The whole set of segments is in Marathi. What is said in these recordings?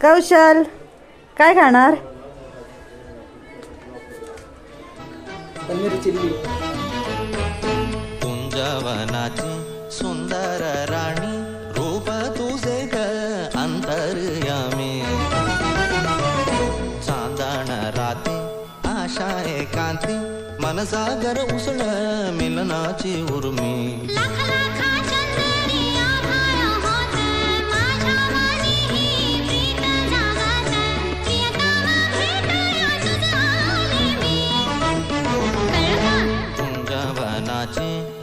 कौशल काय खाणार? पनीर चिल्ली. तुंजवनाची सुंदर राणी रूप तुझे ग अंतर्यामी चांदण राती आशा एकांती मन सागर उसळ मिलनाची उर्मी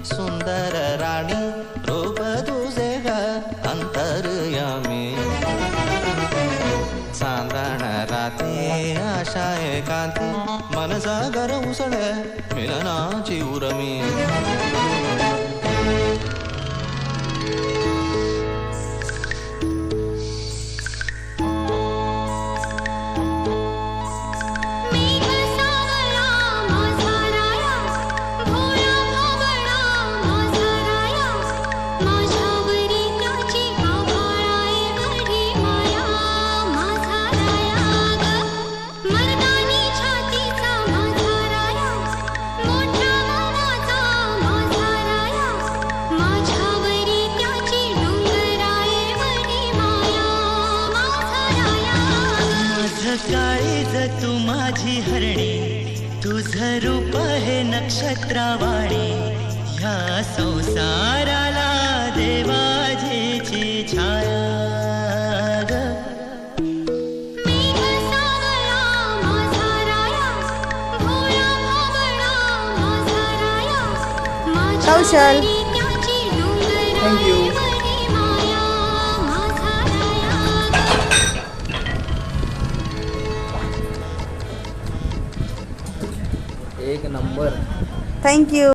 सुंदर राणी रूप तुझे ग अंतर्यामी चांदण राती आशा एकांती मन सागर उसळ मिलनाची उर्मी काळीज तू माझी हरणी तुझं रूप हे नक्षत्रावाणी ह्या संसाराला देवाजीची छाया ग. कौशल थँक्यू. एक नंबर. थँक्यू.